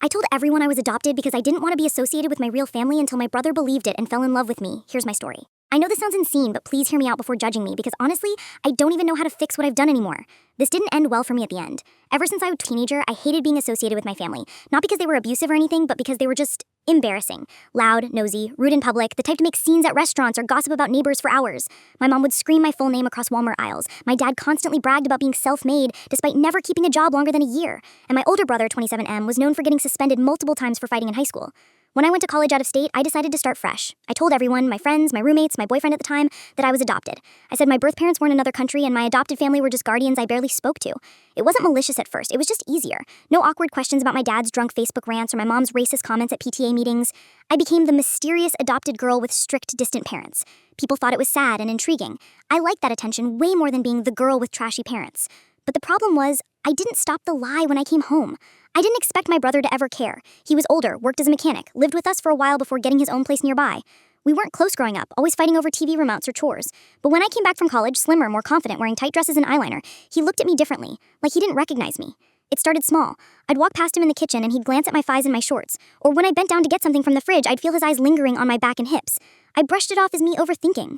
I told everyone I was adopted because I didn't want to be associated with my real family until my brother believed it and fell in love with me. Here's my story. I know this sounds insane, but please hear me out before judging me because honestly, I don't even know how to fix what I've done anymore. This didn't end well for me at the end. Ever since I was a teenager, I hated being associated with my family. Not because they were abusive or anything, but because they were just embarrassing. Loud, nosy, rude in public, the type to make scenes at restaurants or gossip about neighbors for hours. My mom would scream my full name across Walmart aisles. My dad constantly bragged about being self-made despite never keeping a job longer than a year. And my older brother, 27M, was known for getting suspended multiple times for fighting in high school. When I went to college out of state, I decided to start fresh. I told everyone, my friends, my roommates, my boyfriend at the time, that I was adopted. I said my birth parents were in another country and my adopted family were just guardians I barely spoke to. It wasn't malicious at first, it was just easier. No awkward questions about my dad's drunk Facebook rants or my mom's racist comments at PTA meetings. I became the mysterious adopted girl with strict, distant parents. People thought it was sad and intriguing. I liked that attention way more than being the girl with trashy parents. But the problem was, I didn't stop the lie when I came home. I didn't expect my brother to ever care. He was older, worked as a mechanic, lived with us for a while before getting his own place nearby. We weren't close growing up, always fighting over TV remotes or chores. But when I came back from college, slimmer, more confident, wearing tight dresses and eyeliner, he looked at me differently, like he didn't recognize me. It started small. I'd walk past him in the kitchen and he'd glance at my thighs and my shorts. Or when I bent down to get something from the fridge, I'd feel his eyes lingering on my back and hips. I brushed it off as me overthinking.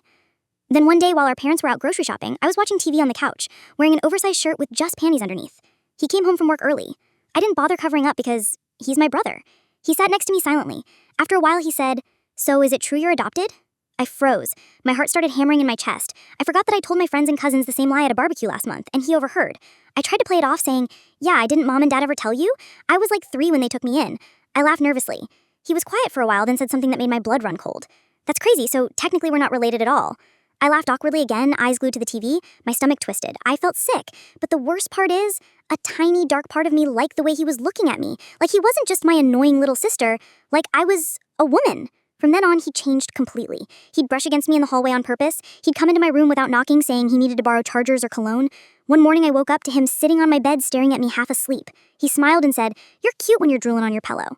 Then one day while our parents were out grocery shopping, I was watching TV on the couch, wearing an oversized shirt with just panties underneath. He came home from work early. I didn't bother covering up because he's my brother. He sat next to me silently. After a while, he said, "So is it true you're adopted?" I froze. My heart started hammering in my chest. I forgot that I told my friends and cousins the same lie at a barbecue last month, and he overheard. I tried to play it off saying, "Yeah, didn't mom and dad ever tell you? I was like 3 when they took me in." I laughed nervously. He was quiet for a while, then said something that made my blood run cold. "That's crazy, so technically we're not related at all." I laughed awkwardly again, eyes glued to the TV, my stomach twisted. I felt sick, but the worst part is, a tiny dark part of me liked the way he was looking at me. Like he wasn't just my annoying little sister, like I was a woman. From then on, he changed completely. He'd brush against me in the hallway on purpose. He'd come into my room without knocking, saying he needed to borrow chargers or cologne. One morning I woke up to him sitting on my bed staring at me half asleep. He smiled and said, "You're cute when you're drooling on your pillow."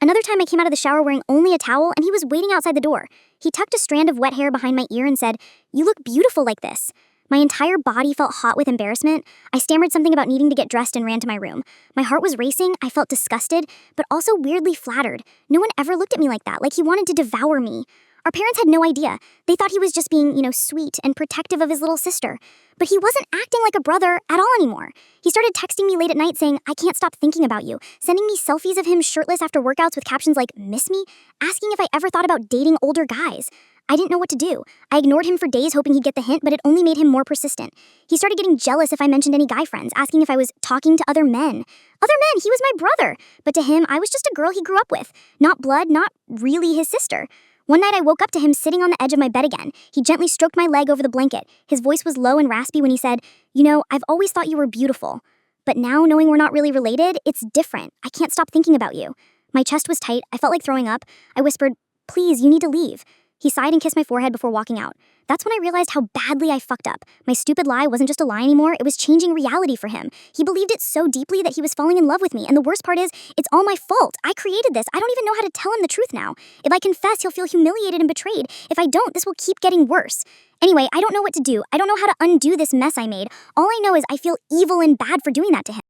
Another time I came out of the shower wearing only a towel and he was waiting outside the door. He tucked a strand of wet hair behind my ear and said, "You look beautiful like this." My entire body felt hot with embarrassment. I stammered something about needing to get dressed and ran to my room. My heart was racing, I felt disgusted, but also weirdly flattered. No one ever looked at me like that, like he wanted to devour me. Our parents had no idea. They thought he was just being, sweet and protective of his little sister. But he wasn't acting like a brother at all anymore. He started texting me late at night saying, "I can't stop thinking about you," sending me selfies of him shirtless after workouts with captions like, "Miss me?" asking if I ever thought about dating older guys. I didn't know what to do. I ignored him for days hoping he'd get the hint, but it only made him more persistent. He started getting jealous if I mentioned any guy friends, asking if I was talking to other men. Other men, he was my brother. But to him, I was just a girl he grew up with. Not blood, not really his sister. One night I woke up to him sitting on the edge of my bed again. He gently stroked my leg over the blanket. His voice was low and raspy when he said, "I've always thought you were beautiful. But now, knowing we're not really related, it's different. I can't stop thinking about you." My chest was tight. I felt like throwing up. I whispered, "Please, you need to leave." He sighed and kissed my forehead before walking out. That's when I realized how badly I fucked up. My stupid lie wasn't just a lie anymore, it was changing reality for him. He believed it so deeply that he was falling in love with me, and the worst part is, it's all my fault. I created this. I don't even know how to tell him the truth now. If I confess, he'll feel humiliated and betrayed. If I don't, this will keep getting worse. Anyway, I don't know what to do. I don't know how to undo this mess I made. All I know is I feel evil and bad for doing that to him.